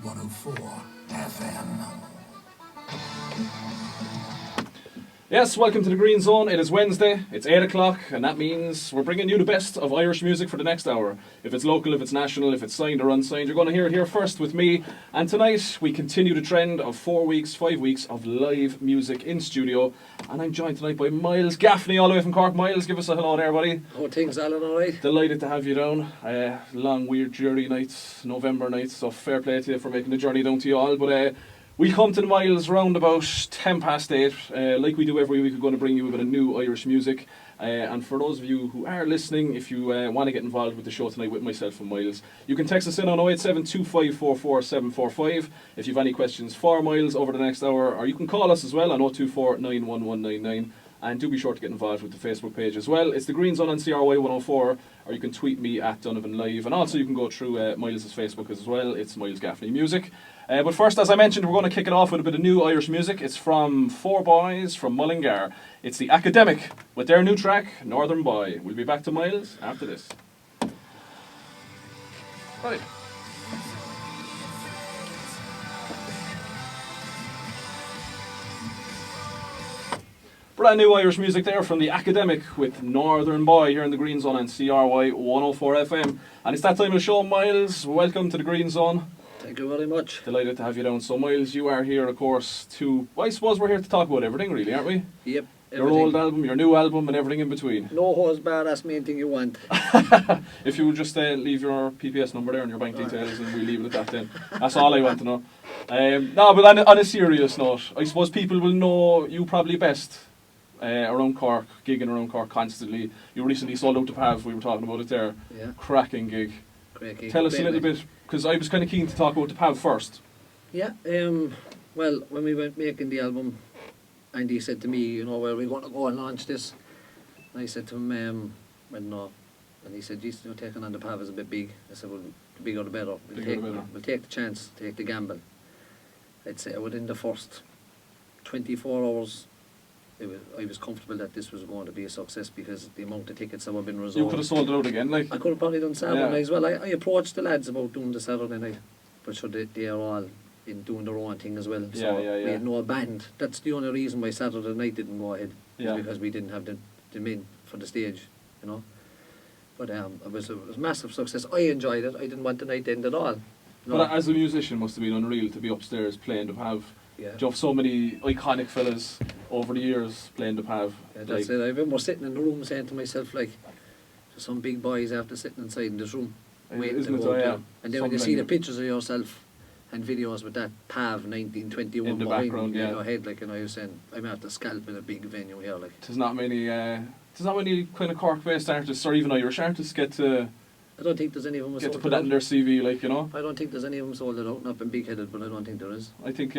104 FM. Yes, welcome to the Green Zone. It is Wednesday, it's 8 o'clock, and that means we're bringing you the best of Irish music for the next hour. If it's local, if it's national, if it's signed or unsigned, you're going to hear it here first with me. And tonight, we continue the trend of 5 weeks of live music in studio. And I'm joined tonight by Myles Gaffney, all the way from Cork. Myles, give us a hello there, buddy. How things, Alan, alright? Delighted to have you down. Long, weird journey nights, November nights, so fair play to you for making the journey down to you all. But we come to the Myles round about 10 past 8. Like we do every week, we're going to bring you a bit of new Irish music. And for those of you who are listening, if you want to get involved with the show tonight with myself and Myles, you can text us in on 087 2544 745 if you have any questions for Myles over the next hour, or you can call us as well on 024 91199. And do be sure to get involved with the Facebook page as well. It's the Green Zone on CRY 104, or you can tweet me at Donovan Live. And also you can go through Myles' Facebook as well. It's Myles Gaffney Music. But first, as I mentioned, we're going to kick it off with a bit of new Irish music. It's from four boys from Mullingar. It's the Academic with their new track, Northern Boy. We'll be back to Myles after this. Right. Brand new Irish music there from the Academic with Northern Boy here in the Green Zone on CRY 104 FM. And it's that time of the show, Myles. Welcome to the Green Zone. Thank you very much. Delighted to have you down. So, Myles, you are here, of course, I suppose we're here to talk about everything, really, aren't we? Yep. Your old album, your new album, and everything in between. No hose bar, that's the main thing you want. If you would just leave your PPS number there and your bank details, and we'll leave it at that then. That's all I want to know. No, but on a serious note, I suppose people will know you probably best around Cork, gigging around Cork constantly. You recently sold out to Pav, we were talking about it there. Yeah. Cracking gig. Great gig. Tell us a little bit, because I was kind of keen to talk about the Pav first. Yeah, well, when we went making the album, Andy said to me, where are we going to go and launch this? And I said to him, well, no. And he said, geez, taking on the Pav is a bit big. I said, well, the bigger the better. We'll take the chance, take the gamble. I'd say within the first 24 hours, I was comfortable that this was going to be a success because the amount of tickets that were being reserved. You could have sold it out again, like. I could have probably done Saturday night as well. I approached the lads about doing the Saturday night, but sure they are all in doing their own thing as well. So we had no band. That's the only reason why Saturday night didn't go ahead. Because we didn't have the men for the stage, But it was a massive success. I enjoyed it. I didn't want the night to end at all. But as a musician, must have been unreal to be upstairs playing the Pav. Yeah. You have so many iconic fellas over the years playing the Pav. Yeah, that's it. I remember sitting in the room saying to myself, there's some big boys after sitting inside in this room waiting to go down. And then when you see the pictures of yourself and videos with that Pav 1921 in the behind background, in your head, I was saying, I'm after scalping a big venue here. There's not many kind of Cork-based artists or even Irish artists get to. I don't think there's any of them get to put that in their CV, I don't think there's any of them sold it out. Not been big-headed, but I don't think there is. I think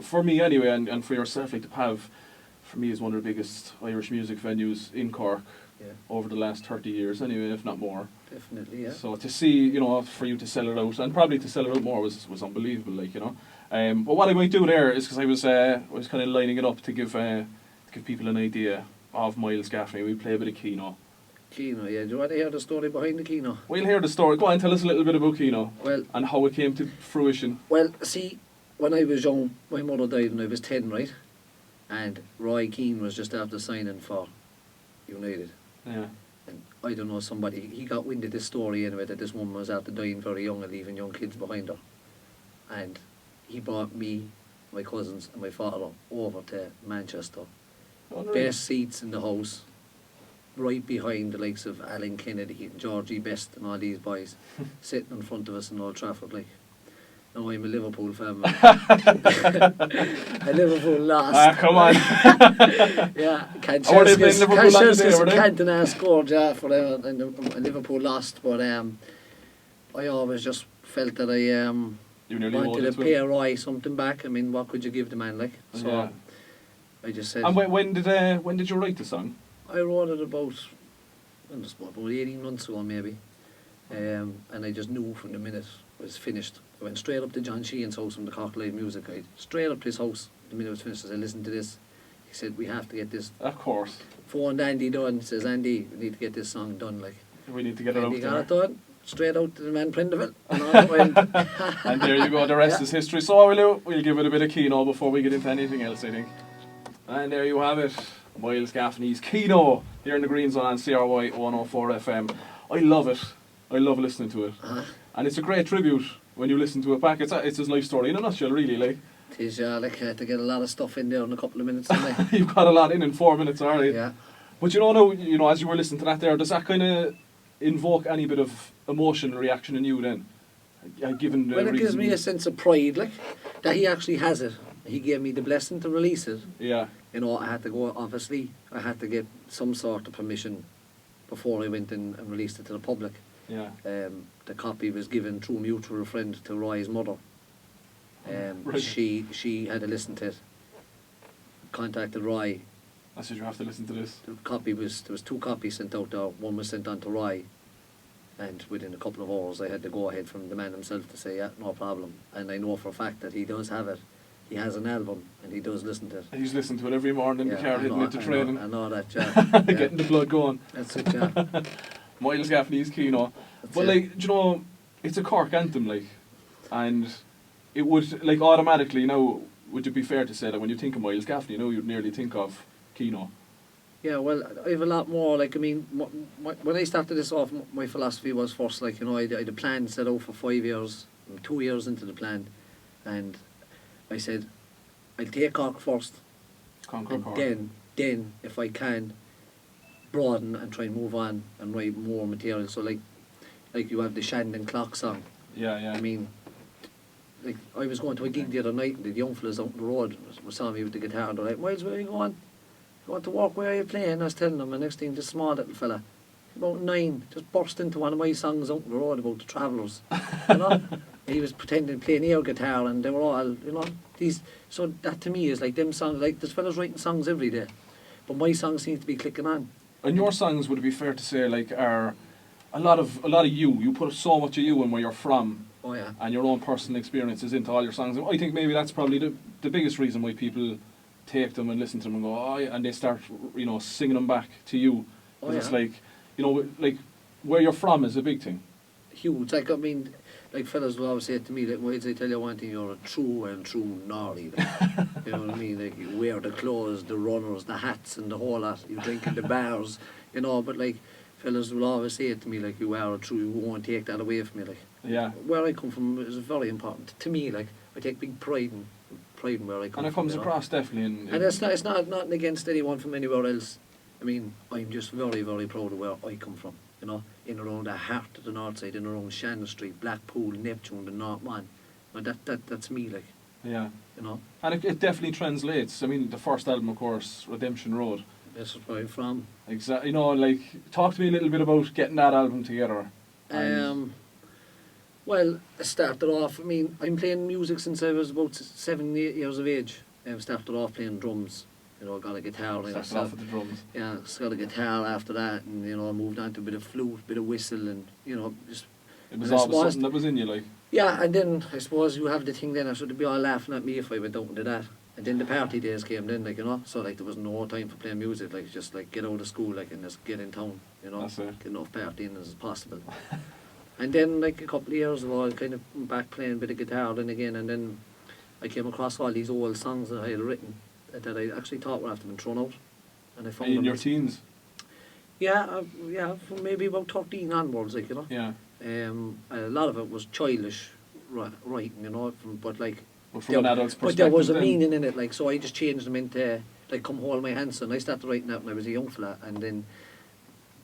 for me anyway, and for yourself, the Pav, for me is one of the biggest Irish music venues in Cork over the last 30 years anyway, if not more. Definitely, yeah. So to see, for you to sell it out, and probably to sell it out more was unbelievable, But what I might do there is, because I was kind of lining it up to give people an idea of Myles Gaffney. We play a bit of Keno. Keno, yeah. Do you want to hear the story behind the Keno? We'll hear the story. Go on, tell us a little bit about Keno. Well, and how it came to fruition. Well, see, when I was young, my mother died when I was 10, right? And Roy Keane was just after signing for United. Yeah. And I don't know, he got wind of this story anyway, that this woman was after dying very young and leaving young kids behind her. And he brought me, my cousins and my father over to Manchester. Best seats in the house, right behind the likes of Alan Kennedy and Georgie Best and all these boys, sitting in front of us in Old Trafford. Now I'm a Liverpool fan. A Liverpool lost. Come on. Yeah, Cantona scored for them, and Liverpool lost. But I always just felt that I wanted to pay Roy something back. I mean, what could you give the man, So I just said. And when did you write the song? I wrote it about 18 months ago maybe, and I just knew from the minute it was finished. I went straight up to John Sheehan's house from the Cork Live Music Guide. Straight up to his house. The minute it was finished, I said, listen to this. He said, we have to get this. Of course. Phoned Andy Dunn. He says, Andy, we need to get this song done. We need to get it out there. Andy got it done. straight out to the man Prindeville. And on it went. And there you go, the rest is history. So what we'll do, we'll give it a bit of Keno before we get into anything else, I think. And there you have it, Myles Gaffney's Keno here in the Green Zone on CRY 104 FM. I love it. I love listening to it. And it's a great tribute when you listen to it back. It's his life story in a nutshell, really. Like. It is, like, to get a lot of stuff in there in a couple of minutes. You've got a lot in 4 minutes, alright. Yeah. But now, as you were listening to that there, does that kind of invoke any bit of emotional reaction in you then? Given the well, it reason... gives me a sense of pride, like, that he actually has it. He gave me the blessing to release it. Yeah. I had to go, obviously, I had to get some sort of permission before I went in and released it to the public. Yeah. The copy was given through a mutual friend to Roy's mother. Right. She had to listen to it. Contacted Roy. I said you have to listen to this. There was 2 copies sent out there. One was sent on to Roy, and within a couple of hours I had to go ahead from the man himself to say, yeah, no problem. And I know for a fact that he does have it. He has an album and he does listen to it. He's listening to it every morning in the car, heading into training. I know that, yeah. Getting the blood going. That's it, yeah. Myles Gaffney's Keno. But like, do you know, it's a Cork anthem, like, and it would, like, automatically, now, would it be fair to say that when you think of Myles Gaffney, you'd nearly think of Keno? Yeah, well, I have a lot more, like, I mean, when I started this off, my philosophy was first, like, I had a plan set out for 5 years, I'm 2 years into the plan, and I said, I'll take Cork first, Conquer Cork. then, if I can, broaden and try and move on and write more material. So, like you have the Shandon Clock song. Yeah, yeah. I mean, like, I was going to a gig the other night, and the young fellas out on the road saw me with the guitar, and they're like, Myles, where are you going? You want to walk, where are you playing? I was telling them, and next thing, this small little fella, about 9, just burst into one of my songs out on the road about the Travellers. He was pretending to play an air guitar, and they were all, so that to me is like them songs, like there's fellas writing songs every day, but my songs seem to be clicking on. And your songs, would it be fair to say, like, are a lot of you put so much of you in where you're from. Oh yeah. And your own personal experiences into all your songs. And I think maybe that's probably the biggest reason why people take them and listen to them and go, oh yeah, and they start, singing them back to you. Oh, yeah. It's like, like, where you're from is a big thing. Huge. Like, I mean, like, fellas will always say to me, like, why did I tell you one thing, you're a true Norrie. Like, you know what I mean? Like, you wear the clothes, the runners, the hats and the whole lot, you drink in the bars, but like, fellas will always say it to me, like, you are a true, you won't take that away from me, like. Yeah. Where I come from is very important. To me, like, I take big pride in where I come from. And it comes across definitely and it's not nothing against anyone from anywhere else. I mean, I'm just very, very proud of where I come from. In around the heart of the north side, in around Shannon Street, Blackpool, Neptune, the North Man. That's me, like. Yeah. And it definitely translates. I mean, the first album, of course, Redemption Road. That's where I'm from. Exactly. Like, talk to me a little bit about getting that album together. Well, I started off, I mean, I'm playing music since I was about 7, 8 years of age. I started off playing drums. Got a guitar. Started off with the drums. Yeah, got a guitar after that, and moved on to a bit of flute, a bit of whistle, and just. It was always something that was in you, like. Yeah, and then I suppose you have the thing then. I should be all laughing at me if I went out into that. And then the party days came then, like, so like there was no time for playing music, like just like get out of school, like, and just get in town, That's it. get enough partying as possible. And then like a couple of years ago, I kind of went back playing a bit of guitar then again, and then I came across all these old songs that I had written that I actually thought were after been thrown out, and I found in them. your teens. Yeah, from maybe about 13 onwards, like, Yeah. A lot of it was childish writing, but like. But from an adult's perspective, but there was a meaning in it, like, so I just changed them into like "Come Hold My Hand," and I started writing that when I was a young fella, and then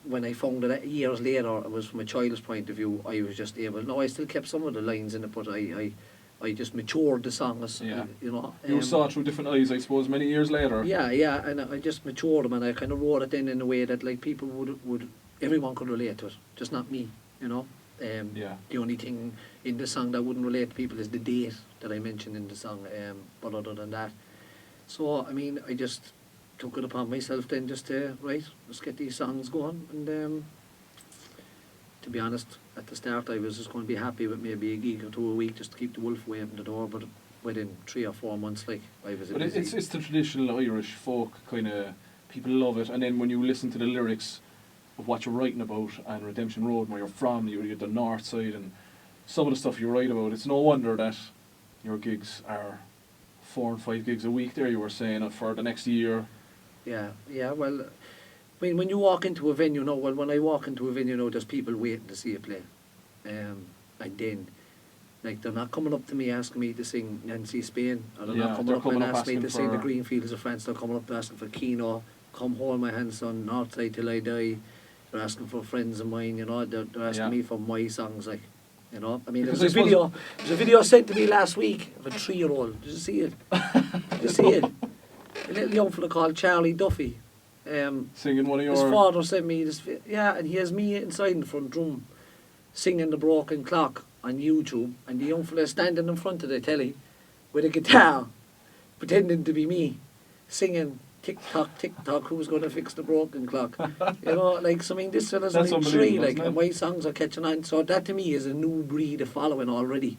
when I found it years later, it was from a child's point of view. I was just able. No, I still kept some of the lines in it, but I just matured the songs. Yeah. You saw it through different eyes, I suppose, many years later. Yeah, and I just matured them, and I kind of wrote it in a way that like people would everyone could relate to it, just not me. The only thing in the song that wouldn't relate to people is the date that I mentioned in the song. But other than that, so I mean, I just took it upon myself then just to let's get these songs going. And to be honest, at the start I was just going to be happy with maybe a gig or two a week just to keep the wolf away from the door. But within 3 or 4 months, like, I was. But it's the traditional Irish folk kind of, people love it, and then when you listen to the lyrics, of what you're writing about and Redemption Road, where you're from, you're the north side, and some of the stuff you write about, it's no wonder that your gigs are 4 and 5 gigs a week there, you were saying, for the next year. Yeah, well, I mean, when you walk into a venue now, when I walk into a venue now, there's people waiting to see a play. And then, like, they're not coming up to me asking me to sing Nancy Spain, or they're not coming up and asking me to sing the Green Fields of France. They're coming up asking for Kino, Come Hold My Hand Son, Northside Till I Die. They're asking for friends of mine, you know, they're asking me for my songs, like, you know. I mean, there's a video sent to me last week of a 3-year-old. Did you see it? Did you see it? A little young fella called Charlie Duffy. Singing one of your... His father sent me this, and he has me inside in the front room singing The Broken Clock on YouTube, and the young fella standing in front of the telly with a guitar, pretending to be me, singing tick tock, who's going to fix the broken clock? You know, like, so I mean, this fella's only 3, like, and my songs are catching on. So that to me is a new breed of following already.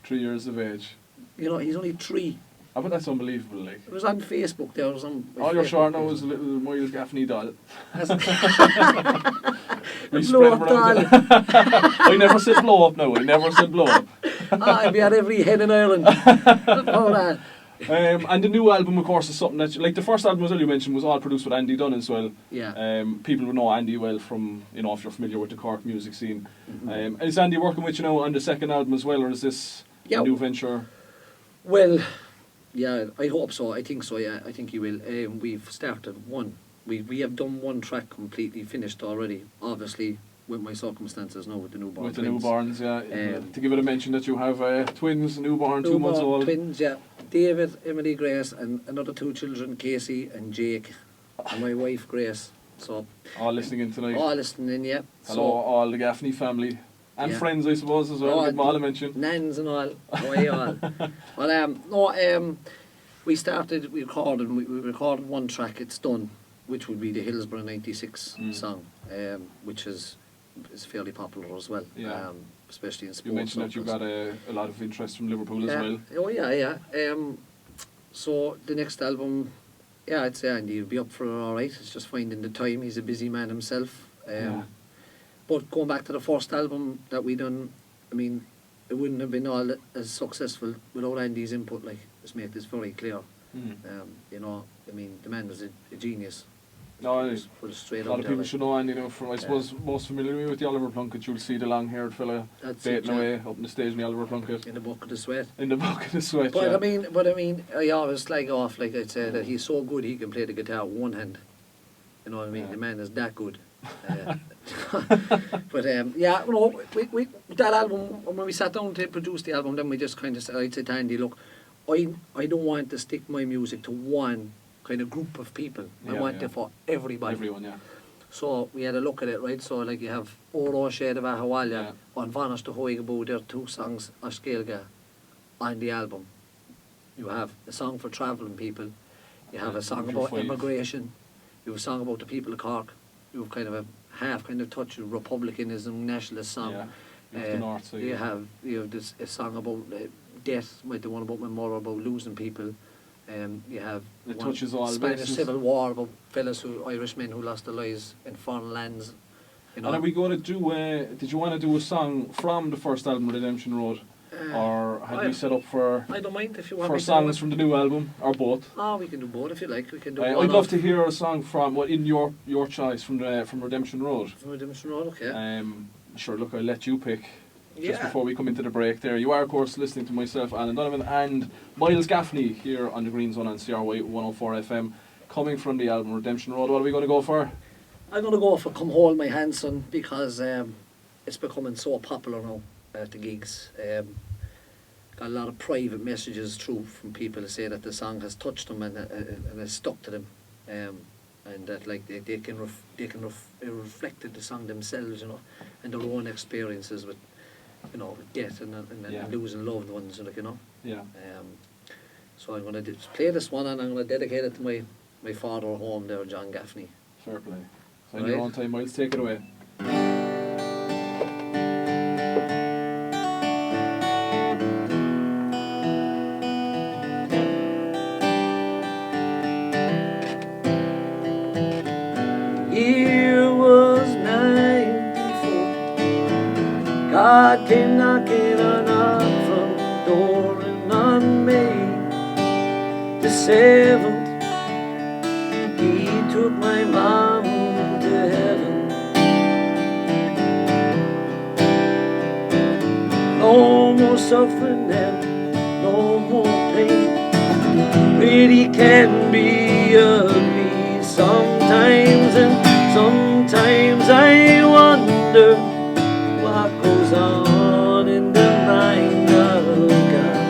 3 years of age. You know, he's only 3. Oh, but that's unbelievable, like. It was on Facebook there. All you're sure now is a little Myles Gaffney doll. Blow up doll. I never said blow up now. I never said blow up. I'd be at every head in Ireland. And the new album, of course, is something that, like, the first album, as you mentioned, was all produced with Andy Dunn as well. Yeah. People will know Andy well from, you know, if you're familiar with the Cork music scene. Is Andy working with you now on the second album as well, or is this a new venture? Well, yeah, I hope so. I think so, yeah. I think he will. We've started one. We have done one track completely finished already, obviously, with my circumstances now with the newborn With twins. The newborns, yeah. To give it a mention that you have twins, newborn, 2 months old. Twins, yeah. David, Emily Grace, and another 2 children, Casey and Jake, and my wife Grace. So all listening in tonight. All listening in, yeah. Hello, all the Gaffney family. And friends, I suppose, as well. Give them all a mention. Nans and all. All. Well, we recorded one track, It's Done, which would be the Hillsborough 96 song, which is fairly popular as well. Yeah. Especially in sports. You mentioned that you've got a lot of interest from Liverpool as well. Oh, yeah. So the next album, I'd say Andy will be up for it all right. It's just finding the time. He's a busy man himself. But going back to the first album that we done, I mean, it wouldn't have been all as successful without Andy's input. Like, let's make this very clear. You know, I mean, the man was a genius. No, a lot of people should know Andy, you know, from, I suppose, most familiar with the Oliver Plunkett, you'll see the long-haired fella baiting away up in the stage in the Oliver Plunkett. In the bucket of sweat. But I mean, I always slag off, like I'd say, that he's so good he can play the guitar with one hand. You know what I mean? The man is that good. But that album, when we sat down to produce the album, then we just kind of said, I'd say to Andy, look, I don't want to stick my music to one kind of group of people. I want it for everybody. Everyone, yeah. So we had a look at it, right? So like you have Oro Shade of Ahawalya on Vanish to Hoigabo, there are 2 songs Ashkelga on the album. You have a song for travelling people, you have a song about immigration, you have a song about the people of Cork, you have kind of a half kind of touch of republicanism, nationalist song. You have the north side. You have this a song about death, like the one about my mother, about losing people. You have it touches all Spanish bases. Civil War about Irishmen who lost their lives in foreign lands. You know. And are we going to do? Did you want to do a song from the first album, Redemption Road, or had we set up for? I don't mind if you want. For songs from the new album, or both. Oh, we can do both if you like. We can do. I'd love to hear a song from in your choice from Redemption Road. From Redemption Road, okay. Sure. Look, I'll let you pick. Just before we come into the break there. You are, of course, listening to myself, Alan Donovan, and Myles Gaffney here on the Green Zone on CRY 104 FM, coming from the album Redemption Road. What are we going to go for? I'm going to go for Come Hold My Hand Son, because it's becoming so popular now at the gigs. Got a lot of private messages through from people who say that the song has touched them and has stuck to them. And that like they can reflect the song themselves, you know, and their own experiences with, you know, with death and losing loved ones, like, you know. Yeah. So I'm going to play this one, and I'm going to dedicate it to my father at home there, John Gaffney. Fair play. So in your own time, Myles, take it away. Year was God came knocking on our front door, and on May the 7th, He took my mom to heaven. No more suffering and no more pain. Pretty can be ugly sometimes, and sometimes I wonder what goes on in the mind of God.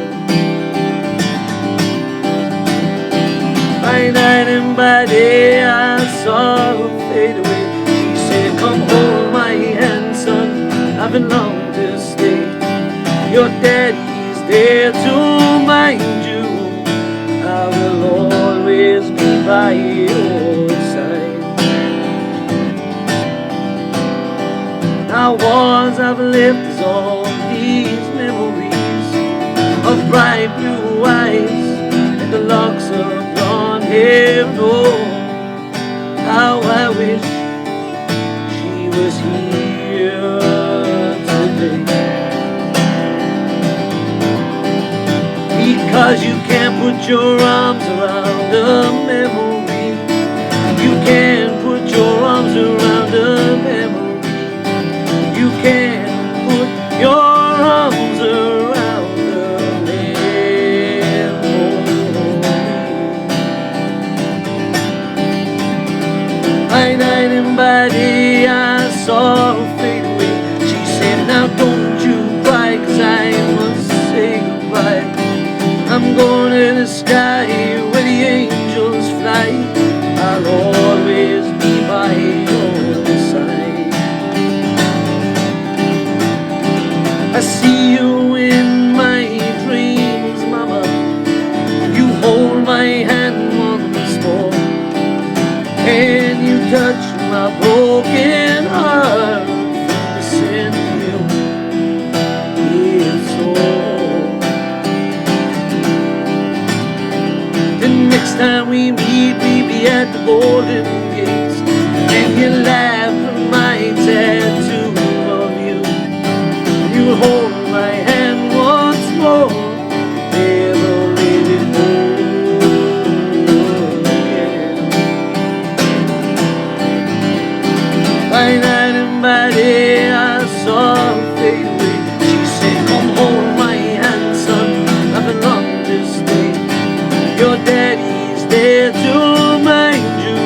By night and by day I saw her fade away. She said, come hold my hand, son, I've been long to stay. Your daddy's there to mind you, I will always be by your side. Now all I've left is all these memories of bright blue eyes and the locks of blonde hair. Oh, how I wish she was here today. Because you can't put your arms around a memory. You can't put your arms around a memory. You can't put your arms around a memory. By night and by day I saw her fade away. She said, now don't you cry, 'cause I must say goodbye. I'm going to the sky where the angels fly. I'll always be by your side. I see you in my dreams, Mama. You hold my hand once more, and you touch my broken heart. Listen to you, it's all. Next time we meet, we be at the Golden Gates, and you laugh at my tattoo of you. You hold my hand once more, never let it go again. By night and by day I saw her fade away. She said, come hold my hand, son, I've been long to stay. Your daddy's there to mind you,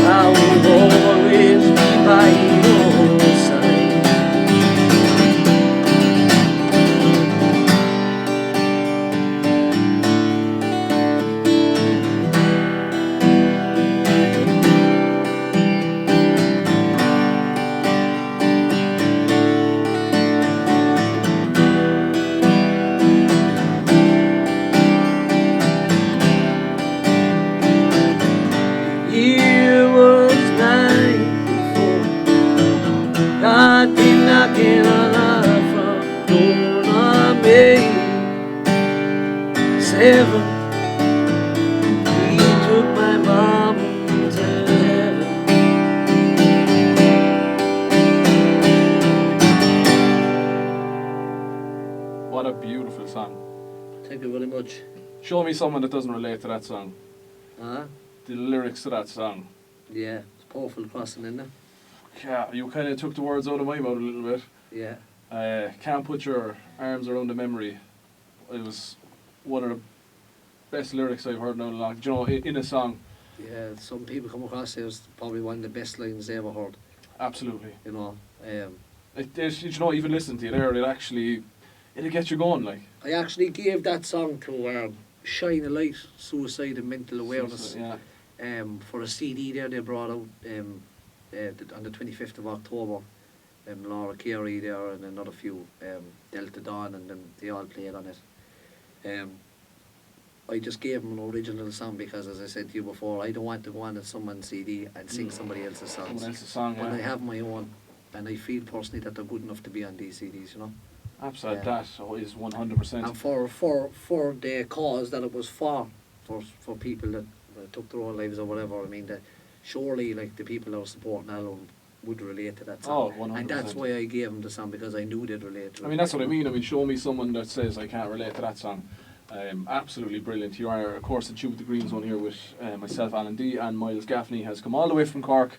I will always be by your side. God came knocking on our front door on May 7th. He took my mom to heaven. What a beautiful song. Thank you very much. Show me someone that doesn't relate to that song. The lyrics to that song. Yeah, it's powerful crossing, isn't it? Yeah, you kind of took the words out of my mouth a little bit. Yeah. Can't put your arms around the memory. It was one of the best lyrics I've heard in a long, you know, in a song. Yeah, some people come across it as probably one of the best lines they ever heard. Absolutely. You know, you know, even listen to it there, it'll get you going, like. I actually gave that song to Shine a Light, Suicide and Mental Awareness. Yeah. For a CD there they brought out on the 25th of October. Laura Carey there and another few, Delta Dawn, and them, they all played on it. I just gave them an original song because, as I said to you before, I don't want to go on someone's CD and sing somebody else's songs. Someone else's song, But yeah. I have my own, and I feel personally that they're good enough to be on these CDs, you know. Absolutely, Yeah. that is 100%. And for the cause that it was for people that took their own lives or whatever, I mean, that surely, like, the people that are supporting Alan would relate to that song. Oh, 100%. And that's why I gave them the song, because I knew they'd relate to it. I mean, that's what I mean. I mean, show me someone that says I can't relate to that song. Absolutely brilliant. You are, of course, in tune with the Green Zone here with myself, Alan D, and Myles Gaffney has come all the way from Cork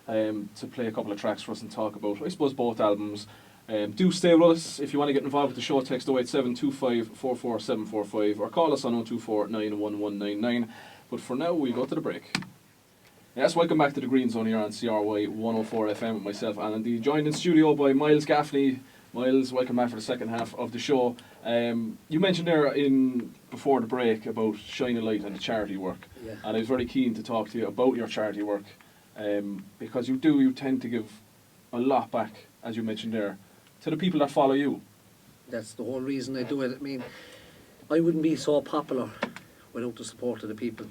to play a couple of tracks for us and talk about, I suppose, both albums. Do stay with us. If you want to get involved with the show, text 087 25 44 745 or call us on 024 91199. But for now, we'll go to the break. Yes, welcome back to the Green Zone here on CRY 104 FM with myself, Alan D, joined in studio by Myles Gaffney. Myles, welcome back for the second half of the show. You mentioned there before the break about shining a light on the charity work, Yeah. and I was very keen to talk to you about your charity work, because you tend to give a lot back, as you mentioned there, to the people that follow you. That's the whole reason I do it. I mean, I wouldn't be so popular without the support of the people.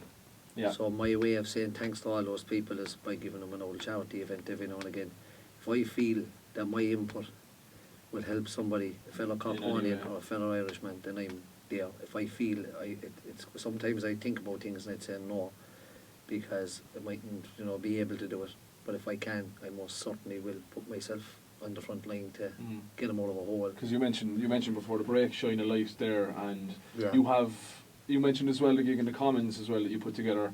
Yeah. So my way of saying thanks to all those people is by giving them an old charity event every now and again. If I feel that my input will help somebody, a fellow Corkonian or a fellow Irishman, then I'm there. If I feel it's sometimes I think about things and I'd say no, because I mightn't be able to do it. But if I can, I most certainly will put myself on the front line to get them out of a hole. Because you mentioned before the break, shine a light there, and Yeah. you mentioned as well the gig in the Commons as well that you put together.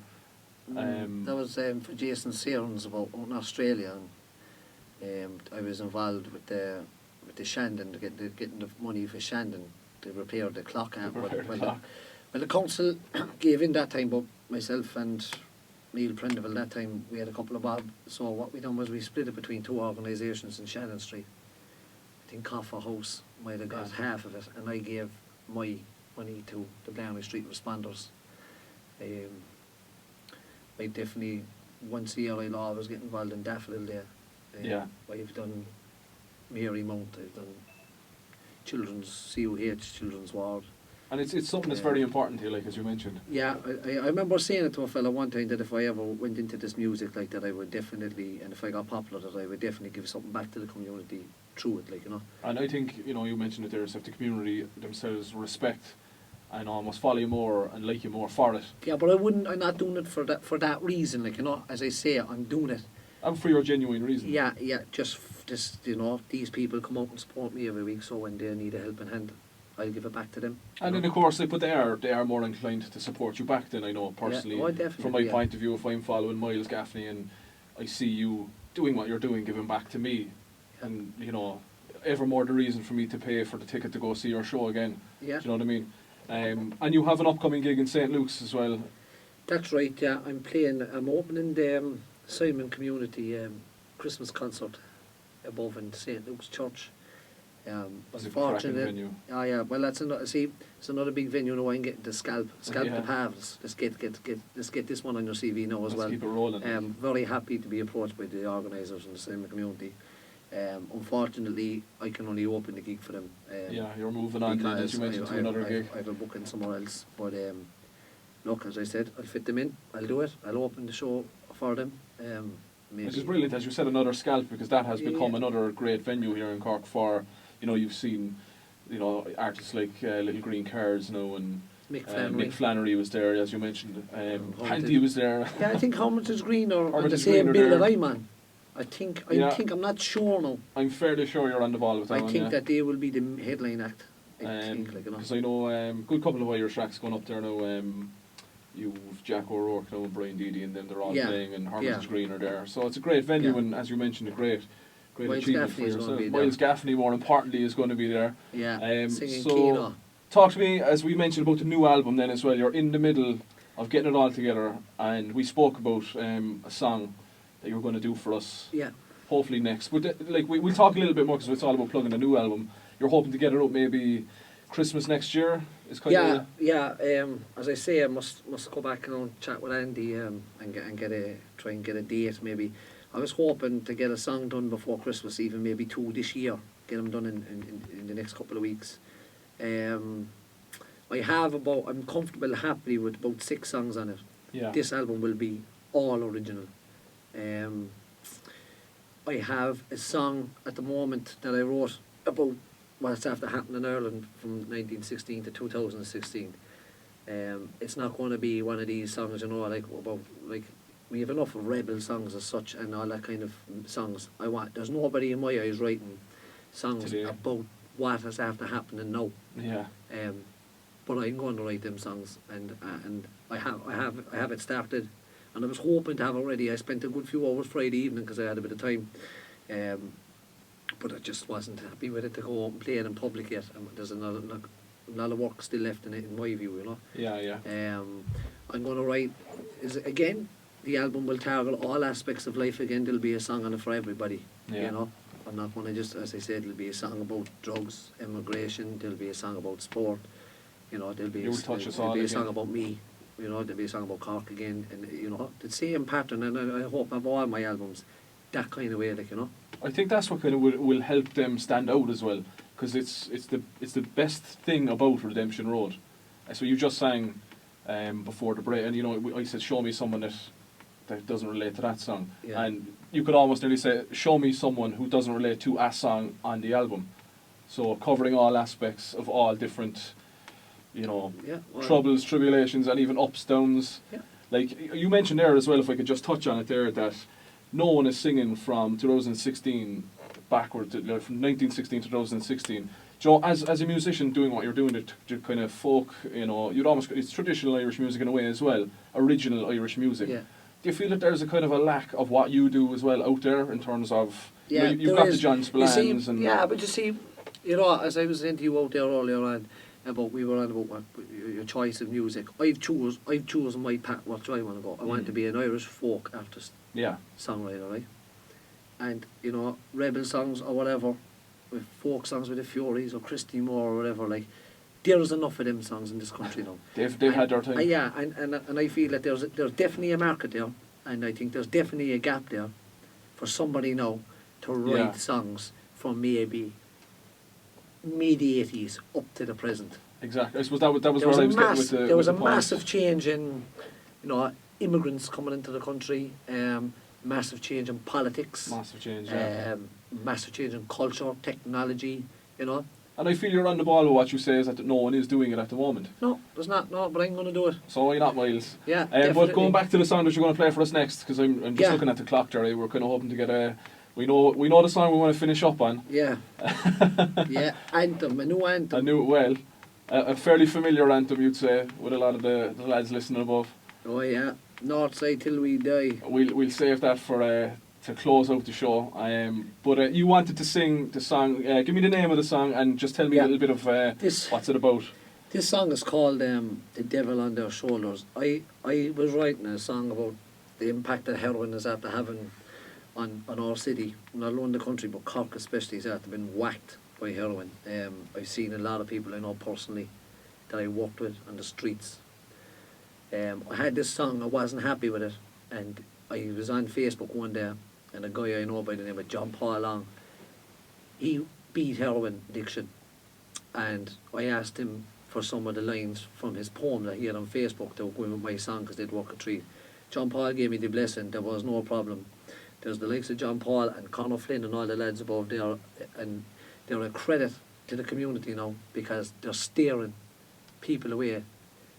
That was for Jason Searns out in Australia, and I was involved with the Shandon, getting the money for Shandon to repair the clock. The council gave in that time, but myself and Neil Prendeville that time, we had a couple of bob. So what we done was we split it between two organisations in Shannon Street. I think Coffer House might have got half of it, and I gave my money to the Blarney Street responders. I definitely, once a year I'll always get involved in Daffodil there. I've done Mary Mount, I've done Children's CUH, Children's Ward. And it's something that's very important here, like as you mentioned. Yeah, I remember saying it to a fella one time that if I ever went into this music like that, I would definitely, and if I got popular, that I would definitely give something back to the community through it, And I think, you mentioned it there, if the community themselves respect and almost follow you more and like you more for it. Yeah, but I'm not doing it for that reason, as I say, I'm doing it. And for your genuine reason. Yeah, just these people come out and support me every week, so when they need a helping hand, I'll give it back to them. And then of course, but they are more inclined to support you back than I know personally. From my point of view, if I'm following Myles Gaffney and I see you doing what you're doing, giving back to me, and ever more the reason for me to pay for the ticket to go see your show again. Yeah. Do you know what I mean? And you have an upcoming gig in St. Luke's as well. That's right, yeah. I'm opening the Simon Community Christmas concert above in St. Luke's Church. It's a cracking venue. Oh yeah, well that's it's another big venue now. I'm getting the scalp the Pavs. Let's get this one on your CV now as well. Let's keep it rolling. Very happy to be approached by the organisers in the Simon Community. Unfortunately, I can only open the gig for them. You're moving on then, as you mentioned, to another gig. I have a booking somewhere else, but look, as I said, I'll fit them in. I'll do it. I'll open the show for them. Which is brilliant, as you said, another scalp, because that has become another great venue here in Cork for, you've seen, artists like Little Green Cars now, and Mick Flannery was there, as you mentioned. Pandy was there. Yeah, I think Hermitage Green are on the Hermitage same Green bill there. that I'm on. I think I'm not sure now. I'm fairly sure you're on the ball with that I one, think that they will be the headline act. Because I know good couple of Irish acts going up there now. You've Jack O'Rourke now and Brian Deedy and them, they're all playing, and Hermitage Green are there. So it's a great venue, and as you mentioned, a great Myles achievement Gaffney for is yourself. gonna be Myles Gaffney, more importantly, is going to be there. Yeah, singing so Keno. talk to me, as we mentioned, about the new album then as well. You're in the middle of getting it all together, and we spoke about a song that you're going to do for us. Yeah. Hopefully next. But we'll talk a little bit more, because it's all about plugging a new album. You're hoping to get it out maybe Christmas next year? Is kind of as I say, I must go back and chat with Andy and try and get a date maybe. I was hoping to get a song done before Christmas, even maybe 2 this year. Get them done in the next couple of weeks. I'm comfortable, happy with about 6 songs on it. Yeah. This album will be all original. I have a song at the moment that I wrote about what's after happened in Ireland from 1916 to 2016. It's not going to be one of these songs, about we have enough of rebel songs as such and all that kind of songs. There's nobody in my eyes writing songs Today. about what has after happening now. Yeah. But I'm going to write them songs, and I have it started, and I was hoping to have it ready. I spent a good few hours Friday evening because I had a bit of time, but I just wasn't happy with it to go out and play it in public yet. And there's a lot of work still left in it, in my view, you know. Yeah. I'm going to write, again, the album will target all aspects of life again. There'll be a song on it for everybody, you know. I'm not going to just, as I said, there'll be a song about drugs, immigration, there'll be a song about sport, you know, there'll be a song about me, you know, there'll be a song about Cork again, and, you know, the same pattern, and I hope of all my albums, that kind of way, like, you know. I think that's what kind of will help them stand out as well, because it's the best thing about Redemption Road. So you just sang before the break, and you know, I said, show me someone that doesn't relate to that song, and you could almost nearly say, show me someone who doesn't relate to a song on the album. So covering all aspects of all different, you know, troubles, tribulations, and even ups, downs. Yeah. Like you mentioned there as well, if I could just touch on it there, that no one is singing from 2016 backward, from 1916 to 2016. You know, as a musician doing what you're doing, to kind of folk, you know, it's traditional Irish music in a way as well, original Irish music. Yeah. Do you feel that there's a kind of a lack of what you do as well out there in terms of, you've got the John Spillans and... Yeah, but you see, you know, as I was saying to you out there earlier on, about your choice of music, I've chosen my path, what I want to go. I want to be an Irish folk artist, songwriter, right? And, you know, rebel songs or whatever, with folk songs with the Furies or Christy Moore or whatever, like, there's enough of them songs in this country now. They've had their time. And I feel that there's definitely a market there, and I think there's definitely a gap there for somebody now to write songs from maybe mid-80s up to the present. Exactly. I suppose that was where I was getting with the There was a massive change in, you know, immigrants coming into the country, massive change in politics. Massive change, massive change in culture, technology, you know. And I feel you're on the ball with what you say is that no one is doing it at the moment. No, there's not, but I'm going to do it. So why not, Myles? Yeah, but going back to the song that you're going to play for us next, because I'm just looking at the clock there, we're kind of hoping to get a... We know the song we want to finish up on. Yeah. Anthem, a new anthem. I knew it well. A fairly familiar anthem, you'd say, with a lot of the lads listening above. Oh yeah, Northside Till We Die. We'll save that for to close out the show. But you wanted to sing the song. Give me the name of the song and just tell me a little bit of what's it about. This song is called The Devil on Their Shoulders. I was writing a song about the impact that heroin is after having on our city, not alone the country, but Cork especially, is after been whacked by heroin. I've seen a lot of people I know personally that I worked with on the streets. I had this song, I wasn't happy with it, and I was on Facebook one day, and a guy I know by the name of John Paul Long, he beat heroin addiction, and I asked him for some of the lines from his poem that he had on Facebook to go in with my song because they'd work a treat. John Paul gave me the blessing, there was no problem. There's the likes of John Paul and Conor Flynn and all the lads above there, and they're a credit to the community now because they're steering people away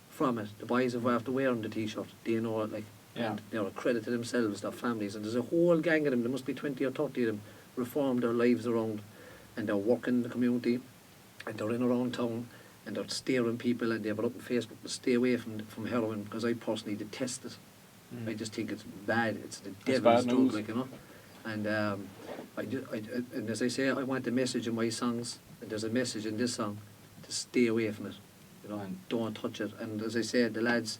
from it. The boys who are after wearing the t-shirt, they know it, like, and they're a credit to themselves, their families, and there's a whole gang of them, there must be 20 or 30 of them, reform their lives around, and they're working in the community, and they're in around town, and they're steering people, and they have it up on Facebook to stay away from heroin, because I personally detest it. I just think it's bad. It's the devil's drug, like, you know. And and as I say, I want a message in my songs, and there's a message in this song to stay away from it, you know, and don't touch it. And as I said, the lads,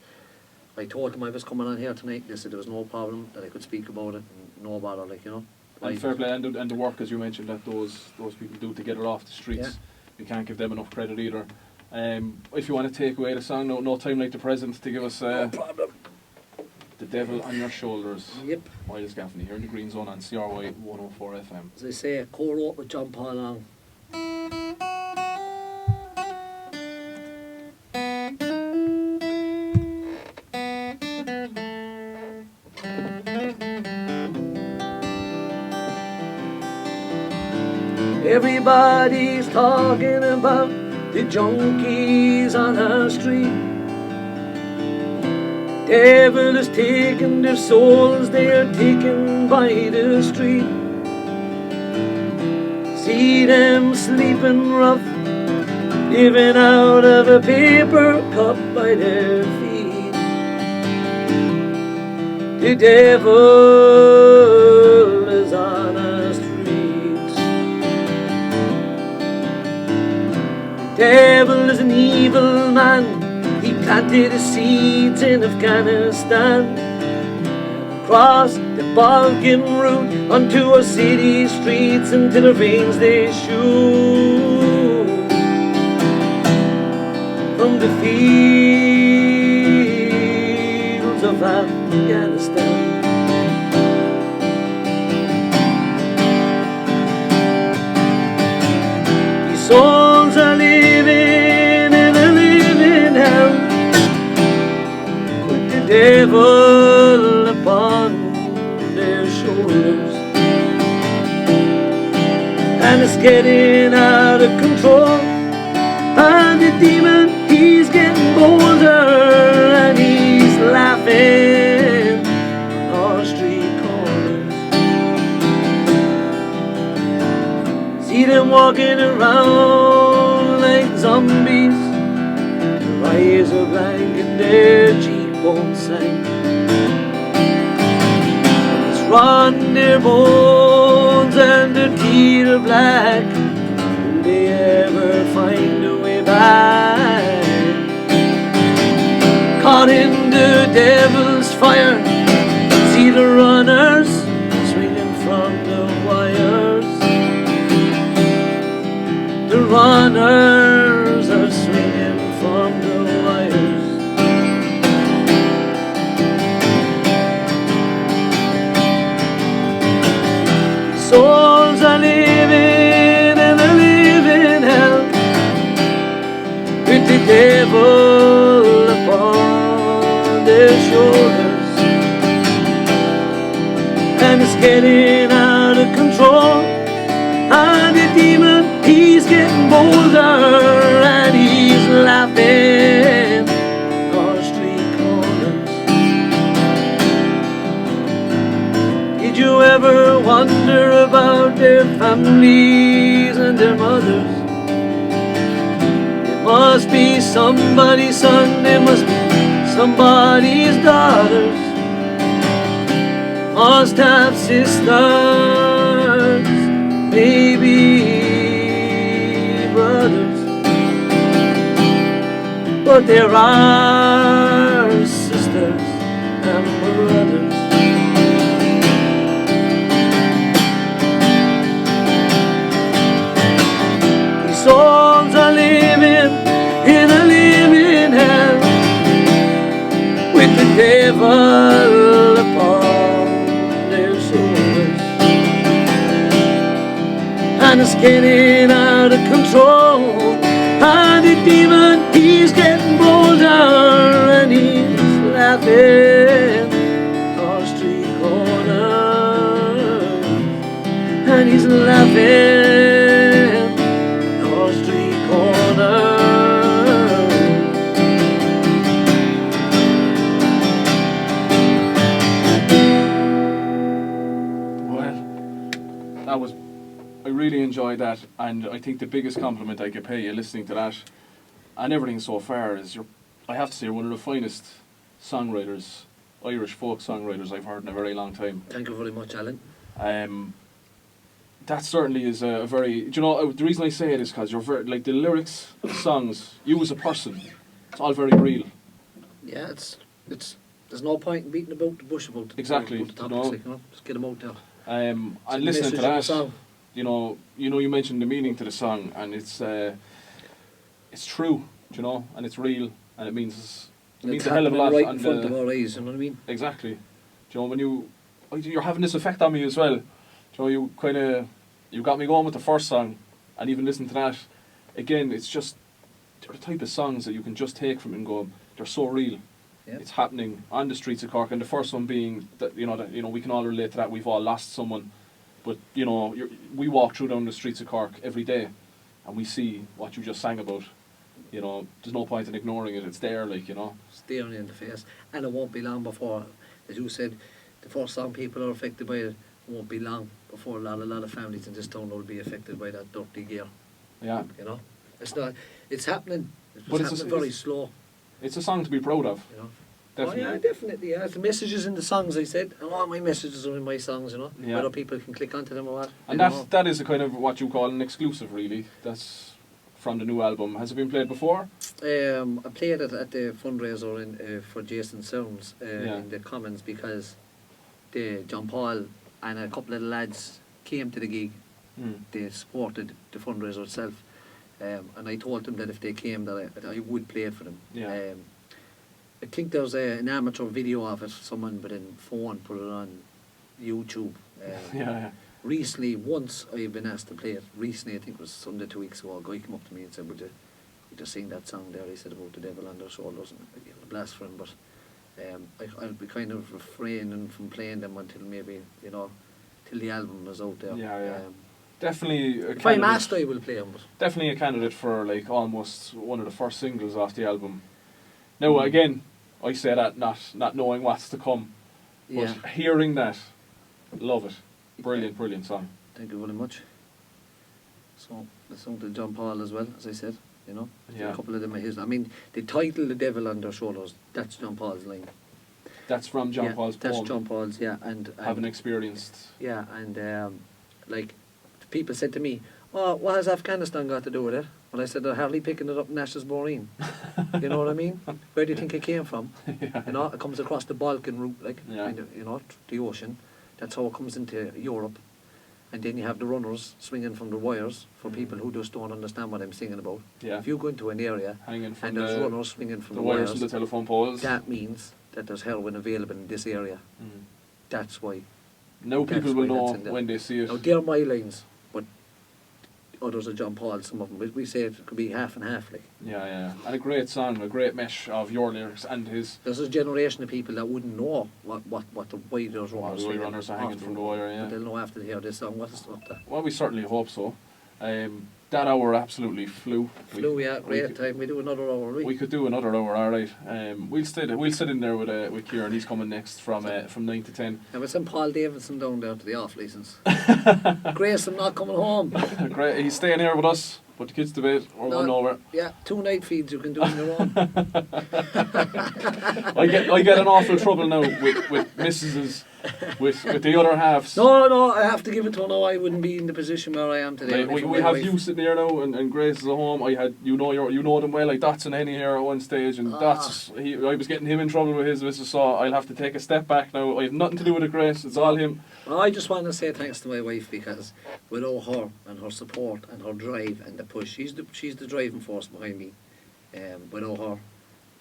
I told them I was coming on here tonight. They said there was no problem, that I could speak about it, and no bother, like, you know. And fair play, and the work, as you mentioned, that those people do to get it off the streets. Yeah. You can't give them enough credit either. If you want to take away the song, no time like the present to give us. No problem. The Devil on Your Shoulders. Yep. Myles Gaffney here in the Green Zone on CRY 104 FM. As I say, co-wrote with John Paul Long. Everybody's talking about the junkies on our street. Devil has taken their souls, they are taken by the street. See them sleeping rough, living out of a paper cup by their feet. The devil is on our streets. The devil is an evil man. He planted his seeds in Afghanistan, across the Balkan route, onto our city streets, until our veins they shoot. From the fields of Afghanistan. These souls are living in a living hell, with the devil upon their shoulders. And it's getting out of control, and the demon, he's getting bolder, and he's laughing on our street corners. See them walking around like zombies, their eyes are blank and their cheekbones sank. It's rotten their bones and their teeth are black. Will they ever find a way back? Caught in the devil's fire, see the runners swinging from the wires. The runners are swinging from the wires. Souls are living in a living hell, with the devil upon their shoulders. And it's getting out of control, and the demon, he's getting bolder, and he's laughing on street corners. Did you ever wonder about their families and their mothers? It must be somebody's son, it must be somebody's daughters. Must have sisters, maybe brothers, but there are sisters and brothers. These souls are living in a living hell, with the devil upon their shoulders. And it's getting out of control, and the demon, he's getting bolder, and he's laughing on street corners. And he's laughing on street corners. That was, I really enjoyed that, and I think the biggest compliment I could pay you listening to that and everything so far is I have to say, you're one of the finest songwriters, Irish folk songwriters I've heard in a very long time. Thank you very much, Alan. That certainly is a very, do you know, the reason I say it is because you're very, like the lyrics of the songs, you as a person, it's all very real. Yeah, it's there's no point in beating about the bush about the, Exactly, about the topics, no. like, you know, just get them out there. And the listening to message of the that, song. you mentioned the meaning to the song, and it's true, you know, and it's real, and it means It's a hell of a lot. happening right and, in front of our eyes, you know what I mean? Exactly. Do you know, when you're having this effect on me as well. Do you know, you got me going with the first song, and even listening to that, again, it's just they're the type of songs that you can just take from it and go, they're so real. Yep. It's happening on the streets of Cork, and the first one being that we can all relate to that. We've all lost someone, but we walk down the streets of Cork every day, and we see what you just sang about. you know, there's no point in ignoring it. It's there, like, you know. Staring in the face, and it won't be long before, as you said, the first song people are affected by it. Won't be long before a lot of families in this town will be affected by that dirty gear. Yeah. You know, it's not. It's happening. But It's happening very slow. It's a song to be proud of. You know. Definitely. Oh yeah, definitely. Yeah, the messages in the songs. I said, and all my messages are in my songs. You know, Yeah. whether people can click onto them or what. And that is a kind of what you call an exclusive, really. That's from the new album. Has it been played before? I played it at the fundraiser for Jason Sounds Yeah. in the Commons because John Paul and a couple of the lads came to the gig. They supported the fundraiser itself, and I told them that if they came, that I would play it for them. Yeah. I think there's an amateur video of it. Someone with a phone put it on YouTube. Yeah. Recently, once I've been asked to play it. Recently, I think it was Sunday 2 weeks ago, a guy came up to me and said, would you sing that song there? He said about the devil on their shoulders, and I gave it a blast for him, but I'll be kind of refraining from playing them until maybe, you know, till the album is out there. Yeah. Definitely a if I'm candidate. asked, I will play them. But Definitely a candidate for like almost one of the first singles off the album. Now again, I say that not knowing what's to come, but hearing that, love it. Brilliant song. Thank you very much. So the song to John Paul as well, as I said, you know. Yeah. A couple of them are his. I mean, the title "The Devil on Their Shoulders," that's John Paul's line. That's from John Paul's poem. That's John Paul's, yeah, and Having experienced. Yeah, and like people said to me, "Oh, what has Afghanistan got to do with it?" Well, I said, "They're hardly picking it up in Ash's Maureen." You know what I mean? Where do you think it came from? Yeah. You know, it comes across the Balkan route, like Yeah. kind of, you know, the ocean. That's how it comes into Europe. And then you have the runners swinging from the wires for people who just don't understand what I'm singing about. Yeah. If you go into an area Hanging from and there's runners swinging from the the wires wires, from the telephone poles. that means that there's heroin available in this area. That's why. Now That's people will why know that's in there. when they see it. Now, they're my lines, but others are John Paul, some of them. We say it could be half and half, like. Yeah. And a great song, a great mesh of your lyrics and his. There's a generation of people that wouldn't know what the wires Oh, runners the way runners are hanging from the wire, yeah. But they'll know after they hear this song what is up there. Well, we certainly hope so. That hour absolutely flew. Great time. We do another hour, We could do another hour, all right. We'll sit in there with Kieran. He's coming next from 9 to 10. And we'll send Paul Davidson down there to the off licence. Grayson not coming home. Great, he's staying here with us. Put the kids to bed. We're going over. Yeah, 2 night feeds you can do on your own. I get an awful trouble now with missuses, with the other halves. No, I have to give it to her now. I wouldn't be in the position where I am today. Like, we have you sitting here now, and Grace is at home. I had you know them well, like Dotson Henny here at one stage, and I was getting him in trouble with his missus, so I'll have to take a step back now. I have nothing to do with it, Grace. It's all him. Well, I just want to say thanks to my wife, because without her and her support and her drive and the push, she's the driving force behind me. Without her,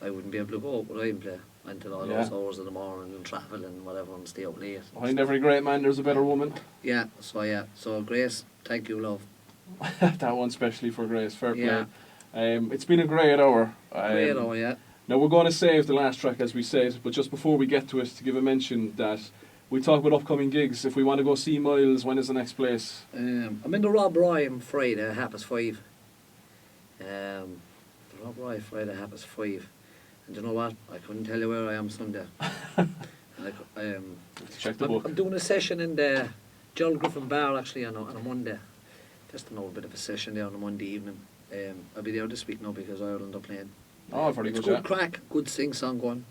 I wouldn't be able to go out with I'm play until all those hours of the morning and travel and whatever and stay up late. Behind every great man, there's a better woman. Yeah. So Grace, thank you, love. That one especially for Grace. Fair play. Yeah. It's been a great hour. Great hour, yeah. Now we're going to save the last track as we said, but just before we get to it, to give a mention that we talk about upcoming gigs. If we want to go see Myles, when is the next place? I'm in the Rob Roy on Friday, 5:30. The Rob Roy Friday, 5:30. And you know what? I couldn't tell you where I am Sunday. Check the book. I'm doing a session in the Gerald Griffin Bar actually on a Monday. Just a bit of a session there on a Monday evening. I'll be there this week now because Ireland are playing. Oh, very it's good. Good crack, good sing-song going.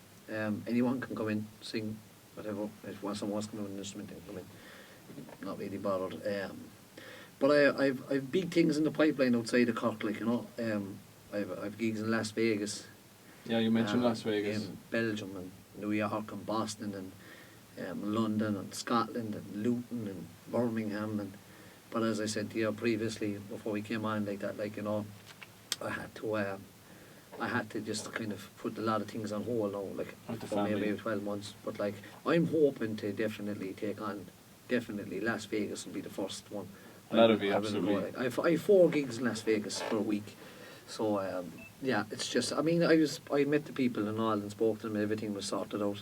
Anyone can come in, sing, whatever. If someone wants to come in with an instrument, they can come in. Not really bothered. But I've big things in the pipeline outside of Cork, like, you know. I've gigs in Las Vegas. Yeah, you mentioned Las Vegas. In Belgium and New York and Boston and London and Scotland and Luton and Birmingham. But as I said to you previously, before we came on, like that, like, you know, I had to just kind of put a lot of things on hold now, like for maybe 12 months. But like, I'm hoping to definitely take on, Las Vegas will be the first one. That'll be absolutely. I have 4 gigs in Las Vegas for a week, so yeah, it's just. I mean, I met the people and all and spoke to them. Everything was sorted out.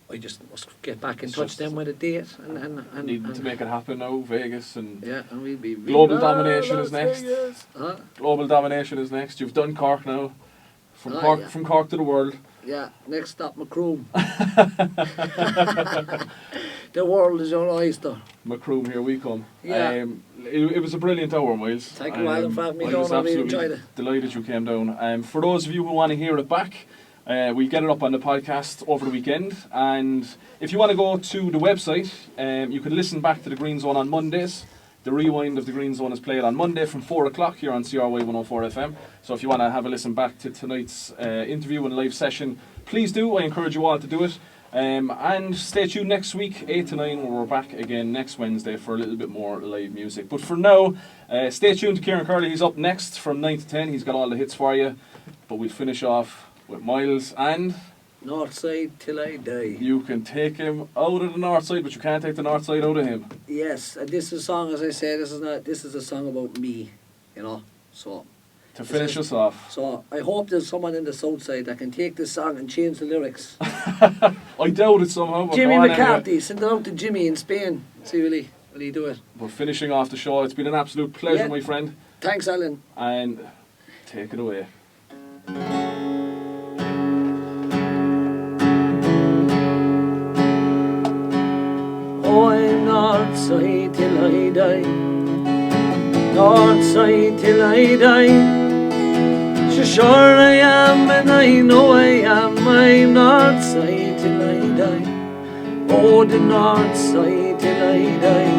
I just must get back in It's touch just then with a date and Needing to make it happen now, Vegas and yeah, and we'll be global Viva domination Las is next. Vegas. Global domination is next. You've done Cork now. From Yeah. From Cork to the world. Yeah, next stop Macroom. The world is your oyster. Macroom, here we come. Yeah. It was a brilliant hour, Myles. Thank you, Alan, for having me I down. was I really absolutely enjoyed it. delighted you came down. For those of you who want to hear it back, we get it up on the podcast over the weekend. And if you want to go to the website, you can listen back to the Green Zone on Mondays. The rewind of the Green Zone is played on Monday from 4 o'clock here on CRY 104 FM. So if you want to have a listen back to tonight's interview and live session, please do. I encourage you all to do it. And stay tuned next week, 8 to 9, where we're back again next Wednesday for a little bit more live music. But for now, stay tuned to Kieran Curley. He's up next from 9 to 10. He's got all the hits for you. But we'll finish off with Myles and... North side till I die. You can take him out of the north side, but you can't take the north side out of him. Yes, and this is a song, as I say, this is a song about me, you know. So To finish us off. So I hope there's someone in the south side that can take this song and change the lyrics. I doubt it somehow. But Jimmy go on McCarthy, anyway. send it out to Jimmy in Spain. See will he do it. We're finishing off the show. It's been an absolute pleasure, Yeah. my friend. Thanks, Alan. And take it away. Oh, I'm north side till I die. North side till I die. So sure I am, and I know I am. I'm north side till I die. Oh, the north side till I die.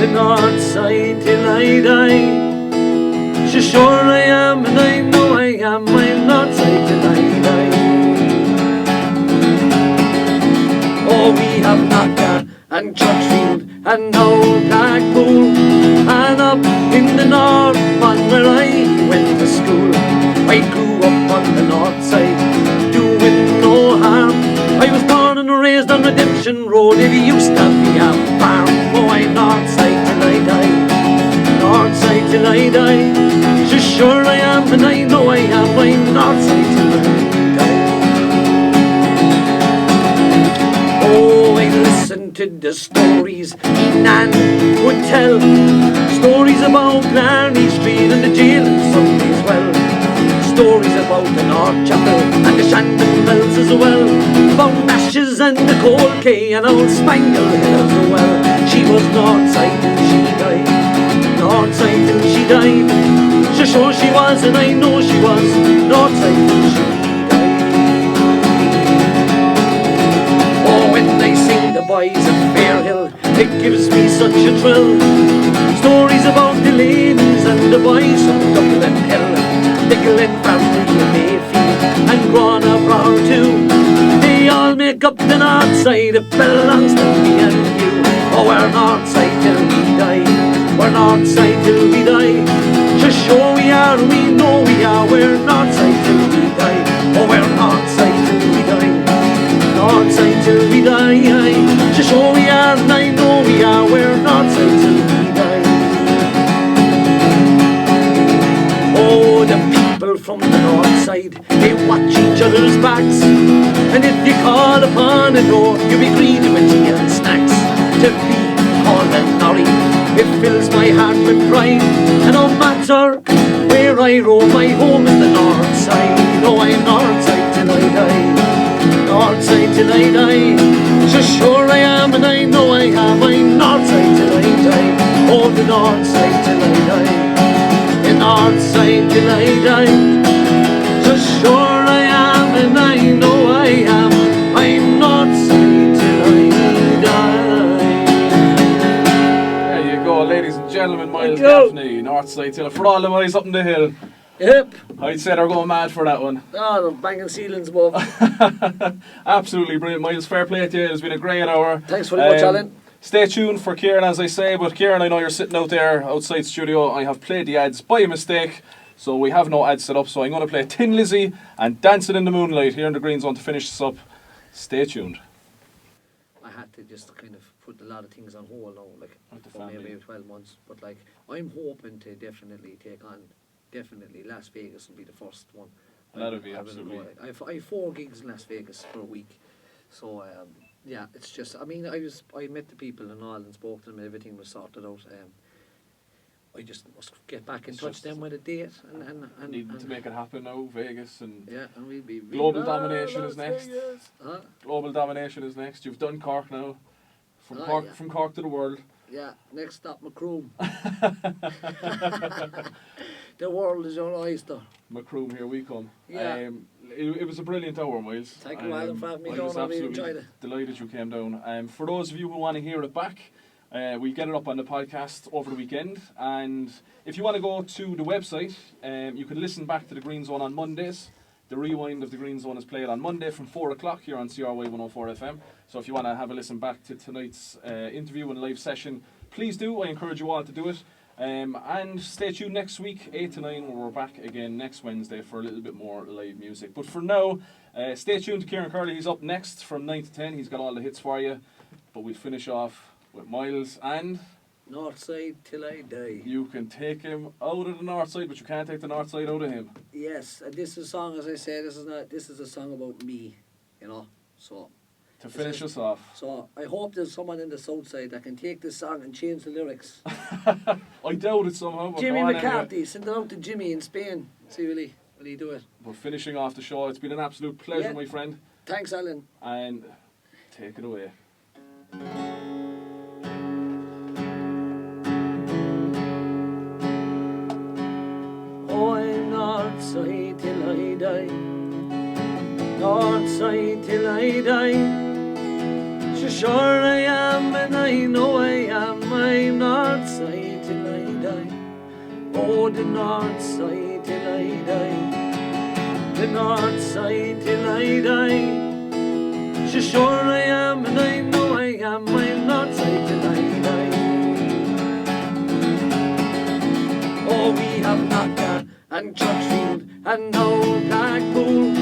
The north side till I die. So sure I am, and I know I am. I'm north side till I die. Oh, we have Naka and Churchfield and now Blackpool, and up in the north, man, where I went to school. I grew up on the north side, doing no harm. I was born and raised on Redemption Road. It used to be a farm. Oh, I'm north side till I die. North side till I die. So sure I am, and I know I am. I'm north side till I die. Oh, I listened to the stories me nan would tell. Stories about Blarney Street and the jail and Sunday's well. Stories about the North Chapel and the Shandon Bells as well. About Ashes and the Cold K and old Spangle Hill as well. She was north side till she died. North side till she died. So sure she was, and I know she was. North side till she died. Oh, when I sing the boys of Fairhill, it gives me such a thrill. Stories about the ladies and the boys from Dublin Hill. Dickle and Bramley and Mayfield and Grana Brower too. They all make up the north side. It belongs to me and you. Oh, we're north side till we die. We're north side till we die. So sure we are, we know we are. We're north side till we die. Oh, we're north side till we die. North side till we die. So sure we are, and I know we are. We're north side till we die. Oh, the people from the north side, they watch each other's backs. And if you call upon a door, you'll be greeted with tea and snacks. To be called a Norrie, it fills my heart with pride. And no matter where I roam, my home is the north side. Oh, I'm north side till I die. North side till I die. So sure I am, and I know I am. I'm north side till I die. Oh, the north side till I die. The north side till I die. So sure I am, and I know I am. I'm north side till I die. There you go, ladies and gentlemen. Myles Gaffney, north side till for all the boys up in the hill. Yep. I'd say they're going mad for that one. Oh, the banging ceilings above. Absolutely brilliant, Myles. Fair play to you. It's been a great hour. Thanks very much, Alan. Stay tuned for Kieran, as I say. But Kieran, I know you're sitting out there outside studio. I have played the ads by mistake, so we have no ads set up. So I'm going to play Tin Lizzy and Dancing in the Moonlight here in the Green Zone to finish this up. Stay tuned. I had to just kind of put a lot of things on hold now, like With the for family. maybe 12 months. But like, I'm hoping to definitely take on. Definitely, Las Vegas will be the first one. That'll be I will absolutely- go. I have 4 gigs in Las Vegas for a week, So yeah, it's just. I mean, I met the people and all and spoke to them. Everything was sorted out. I just must get back in touch then with a date and Needing to make it happen now, Vegas and yeah, and we'll be global domination is Las next. Vegas. Huh? Global domination is next. You've done Cork now, from Yeah. from Cork to the world. Yeah, next stop Macroom. The world is your oyster. Macroom, here we come. Yeah. It was a brilliant hour, Myles. Thank you, Alan, for having me I down. was I really absolutely enjoyed it. delighted you came down. For those of you who want to hear it back, we get it up on the podcast over the weekend. And if you want to go to the website, you can listen back to the Green Zone on Mondays. The rewind of the Green Zone is played on Monday from 4 o'clock here on CRY 104 FM. So if you want to have a listen back to tonight's interview and live session, please do. I encourage you all to do it. And stay tuned next week, 8 to 9, where we're back again next Wednesday for a little bit more live music. But for now, stay tuned to Kieran Curley. He's up next from 9 to 10. He's got all the hits for you. But we'll finish off with Myles and... North side till I die. You can take him out of the north side, but you can't take the north side out of him. Yes, and this is a song, as I say, this is a song about me, you know. So To finish us off. So I hope there's someone in the south side that can take this song and change the lyrics. I doubt it somehow. But Jimmy go on McCarthy, anyway. send it out to Jimmy in Spain. See will he do it? We're finishing off the show. It's been an absolute pleasure, Yeah. my friend. Thanks, Alan. And take it away. Oh, I'm north side till I die. North side till I die. So sure I am, and I know I am. I'm north side till I die. Oh, the north side till I die. The north side till I die. So sure I am, and I know I am. I'm north side till I die. Oh, we have Naka and Churchfield and now Blackpool,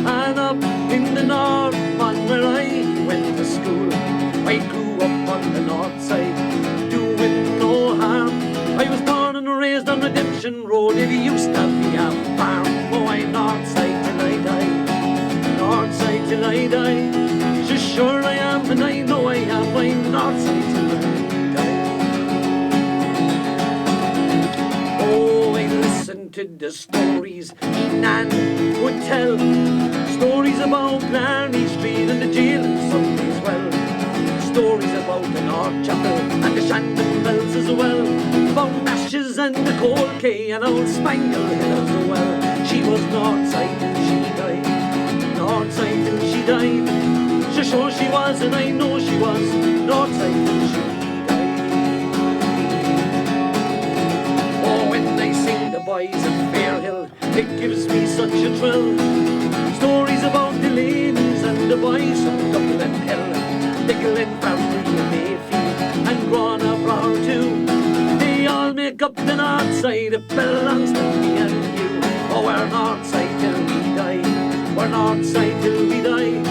and up in the north, man, where I went to school. I grew up on the north side, doing no harm. I was born and raised on Redemption Road. It used to be a farm. Oh, I'm north side till I die. North side till I die. So sure I am, and I know I am. I'm north side till I die. Oh, I listen to the stories Nan would tell. Stories about Blarney Street and the jail and Sunday's Well. Stories about the North Chapel and the Shandon Bells as well. About Ashes and the Cold K and old Spangle Hill as well. She was north side till she died. North side till she died. So sure she was, and I know she was. North side till she died. Oh, when I sing the boys of Fairhill, it gives me such a thrill. Stories about the ladies and the boys from Dublin Hill. Dickle and Brambury and Mayfield and Grana Brower too. They all make up the north side. It belongs to me and you. Oh, we're north side till we die. We're north side till we die.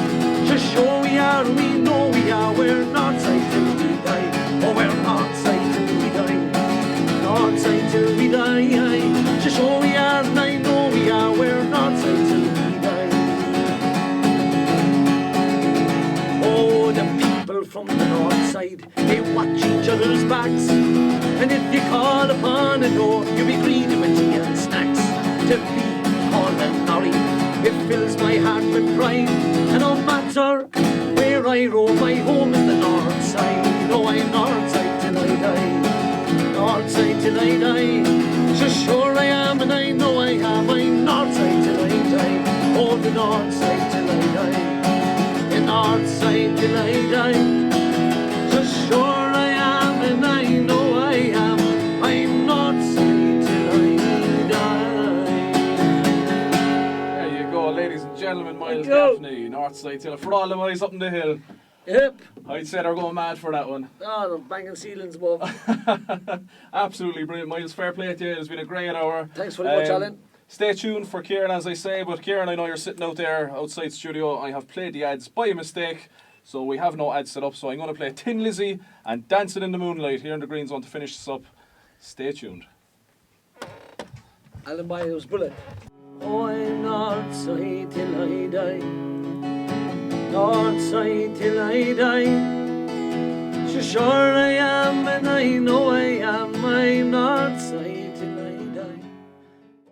Just sure we are, we know we are. We're north side till we die. Oh, we're north side till we die. North side till we die. Just sure we are, and I know we are. We're north side till we die. Oh, the people from the north side, they watch each other's backs. And if you call upon a door, you'll be greeted with tea and snacks. To be called a Norrie, it fills my heart with pride. And no matter where I roam, my home is the north side. Oh, I'm north side till I die. North side till I die. So sure I am, and I know I am. I'm north side till I die. Oh, the north side till I die. The north side till I die. So sure I am, and I know I am. I'm north side till I die. There you go, ladies and gentlemen. Myles Gaffney, north side till for all the boys up in the hill. Yep. I'd say they're going mad for that one. Oh, the banging ceilings above. Absolutely brilliant, Myles. Fair play to you. It's been a great hour. Thanks very much, Alan. Stay tuned for Kieran, as I say. But Kieran, I know you're sitting out there outside studio. I have played the ads by mistake, so we have no ads set up. So I'm going to play Tin Lizzy and Dancing in the Moonlight here in the Green Zone to finish this up. Stay tuned. Alan Boy, it was brilliant. Oh, I'm north side till I die. north side till I die. So sure I am, and I know I am, I'm north side.